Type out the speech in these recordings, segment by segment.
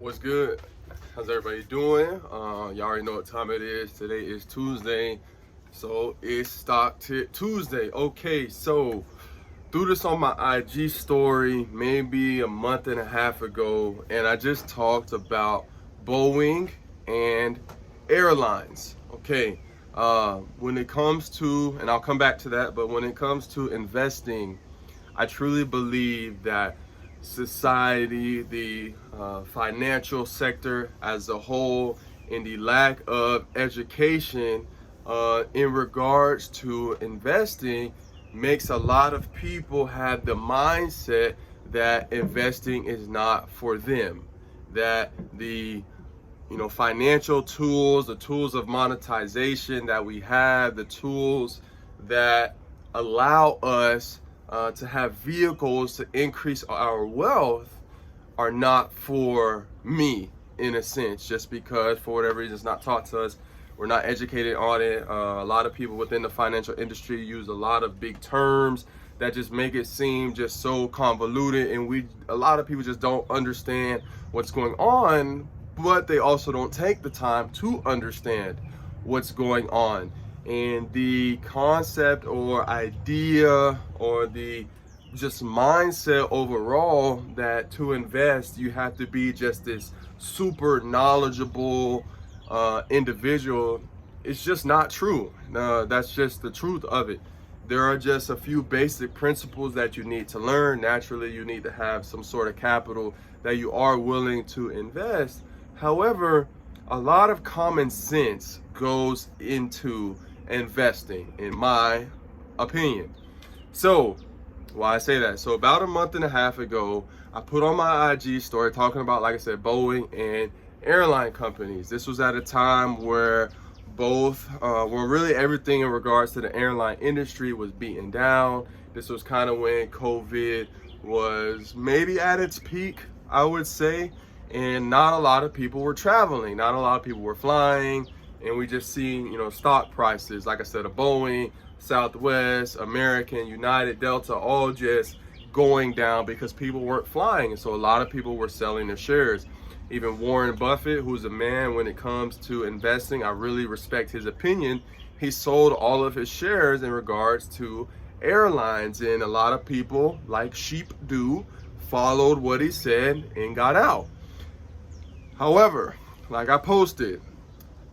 What's good? How's everybody doing? Y'all already know what time it is. Today is Tuesday, so it's Stock Tip Tuesday. Okay, so threw this on my IG story maybe a month and a half ago, and I just talked about Boeing and airlines. Okay, when it comes to, and I'll come back to that, but when it comes to investing, I truly believe that society, the financial sector as a whole, and the lack of education in regards to investing makes a lot of people have the mindset that investing is not for them, that the financial tools, the tools of monetization that we have, the tools that allow us to have vehicles to increase our wealth are not for me, in a sense, just because for whatever reason it's not taught to us. We're not educated on it. A lot of people within the financial industry use a lot of big terms that just make it seem just so convoluted, and a lot of people just don't understand what's going on, but they also don't take the time to understand what's going on. And the concept or idea or the just mindset overall that to invest you have to be just this super knowledgeable individual, it's just not true. That's just the truth of it. There are just a few basic principles that you need to learn. Naturally, you need to have some sort of capital that you are willing to invest. However, a lot of common sense goes into investing, in my opinion. So, why I say that? So about a month and a half ago, I put on my IG story talking about, like I said, Boeing and airline companies. This was at a time where both, really everything in regards to the airline industry was beaten down. This was kind of when COVID was maybe at its peak, I would say. And not a lot of people were traveling. Not a lot of people were flying. And we just seen, stock prices, like I said, of Boeing, Southwest, American, United, Delta, all just going down because people weren't flying. And so a lot of people were selling their shares. Even Warren Buffett, who's a man when it comes to investing, I really respect his opinion. He sold all of his shares in regards to airlines. And a lot of people, like sheep do, followed what he said and got out. However, like I posted,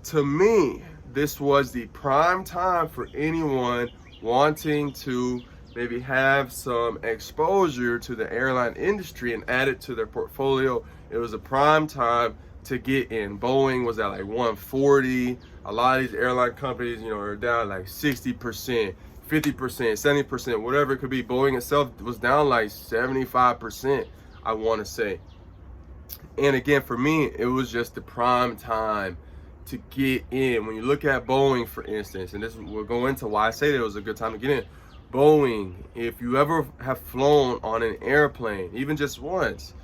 to me, this was the prime time for anyone wanting to maybe have some exposure to the airline industry and add it to their portfolio. It was a prime time to get in. Boeing was at like 140. A lot of these airline companies, are down like 60%, 50%, 70%, whatever it could be. Boeing itself was down like 75%, I want to say. And again, for me, it was just the prime time to get in. When you look at Boeing, for instance, and we'll go into why I say that it was a good time to get in. Boeing, if you ever have flown on an airplane, even just once,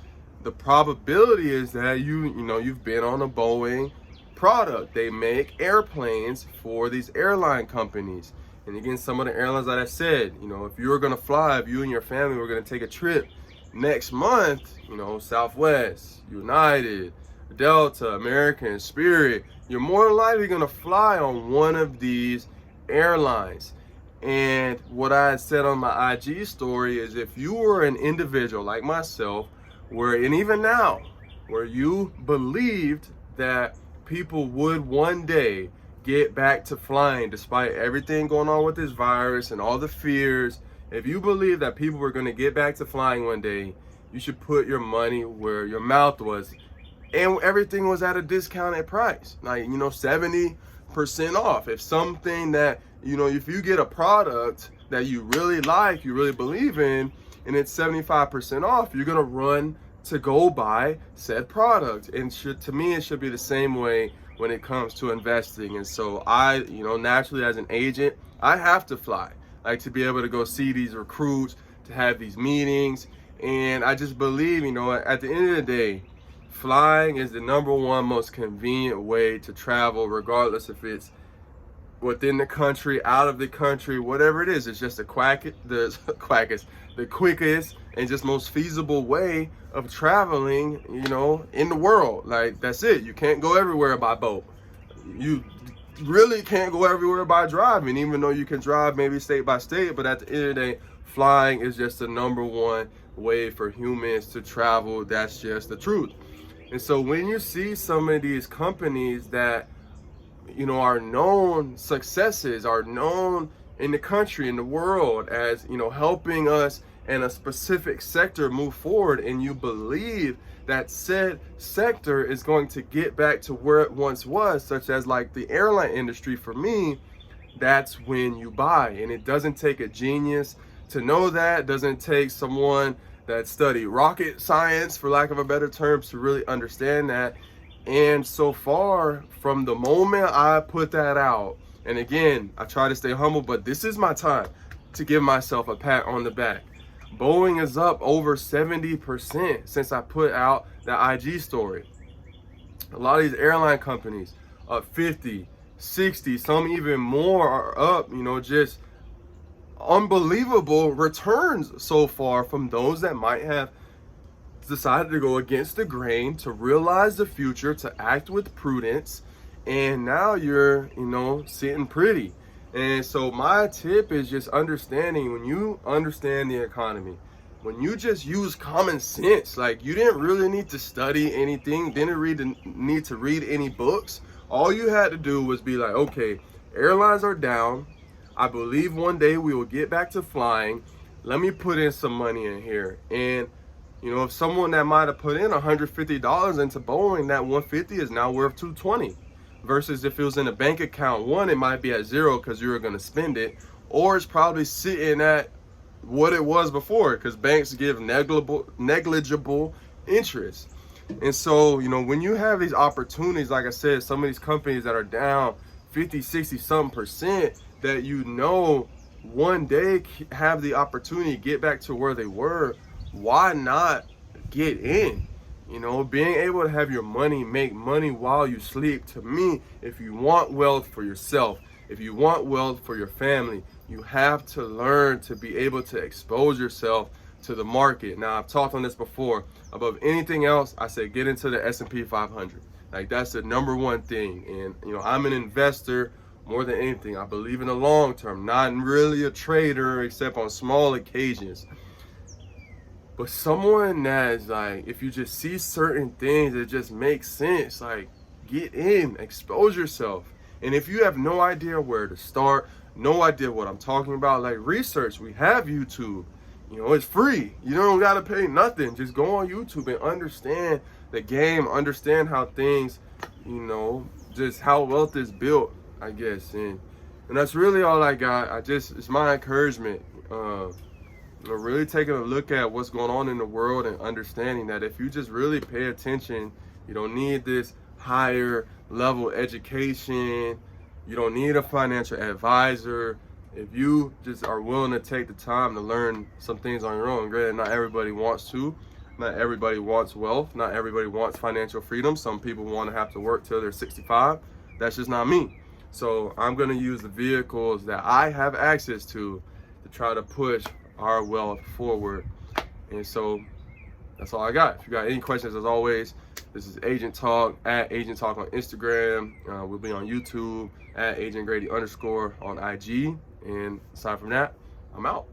the probability is that you've been on a Boeing product. They make airplanes for these airline companies. And again, some of the airlines that I said, if you were gonna fly, if you and your family were gonna take a trip next month, Southwest, United, Delta, American, Spirit, you're more than likely going to fly on one of these airlines. And what I had said on my IG story is, if you were an individual like myself, and even now, where you believed that people would one day get back to flying despite everything going on with this virus and all the fears, if you believe that people were going to get back to flying one day, you should put your money where your mouth was. And everything was at a discounted price, like 70% off. If something that if you get a product that you really like, you really believe in, and it's 75% off, you're gonna run to go buy said product. And to me, it should be the same way when it comes to investing. And so I, naturally as an agent, I have to fly, like to be able to go see these recruits, to have these meetings. And I just believe, at the end of the day, flying is the number one most convenient way to travel, regardless if it's within the country, out of the country, whatever it is. It's just the the quickest and just most feasible way of traveling, in the world. Like, that's it. You can't go everywhere by boat. You really can't go everywhere by driving, even though you can drive maybe state by state. But at the end of the day, flying is just the number one way for humans to travel. That's just the truth. And so when you see some of these companies that, are known successes, are known in the country, in the world, as, helping us in a specific sector move forward, and you believe that said sector is going to get back to where it once was, such as like the airline industry, for me, that's when you buy. And it doesn't take a genius to know that. It doesn't take someone that studied rocket science, for lack of a better term, to really understand that. And so far, from the moment I put that out, and again, I try to stay humble, but this is my time to give myself a pat on the back. Boeing is up over 70% since I put out the IG story. A lot of these airline companies up 50, 60, some even more are up, just unbelievable returns so far from those that might have decided to go against the grain, to realize the future, to act with prudence, and now you're, sitting pretty. And so my tip is just understanding, when you understand the economy, when you just use common sense, like you didn't really need to study anything, didn't need to read any books. All you had to do was be like, okay, airlines are down. I believe one day we will get back to flying. Let me put in some money in here. And if someone that might have put in $150 into Boeing, that 150 is now worth 220. Versus if it was in a bank account, one, it might be at zero because you were going to spend it, or it's probably sitting at what it was before, because banks give negligible interest. And so, when you have these opportunities, like I said, some of these companies that are down 50, 60 something percent, that one day have the opportunity to get back to where they were, why not get in? Being able to have your money make money while you sleep, to me, if you want wealth for yourself, if you want wealth for your family, you have to learn to be able to expose yourself to the market. Now, I've talked on this before. Above anything else, I say get into the S&P 500. Like, that's the number one thing. And, I'm an investor more than anything. I believe in the long term, not really a trader except on small occasions. But someone that's like, if you just see certain things that just make sense, like, get in, expose yourself. And if you have no idea where to start, no idea what I'm talking about, like, research. We have YouTube. It's free. You don't got to pay nothing. Just go on YouTube and understand the game, understand how things, just how wealth is built, I guess. And that's really all I got. It's my encouragement. Really taking a look at what's going on in the world and understanding that if you just really pay attention, you don't need this higher level education. You don't need a financial advisor. If you just are willing to take the time to learn some things on your own. Granted, not everybody wants to. Not everybody wants wealth. Not everybody wants financial freedom. Some people want to have to work till they're 65. That's just not me. So I'm going to use the vehicles that I have access to try to push our wealth forward. And so that's all I got. If you got any questions, as always, this is Agent Talk, at Agent Talk on Instagram. We'll be on YouTube at Agent Grady _ on IG. And aside from that, I'm out.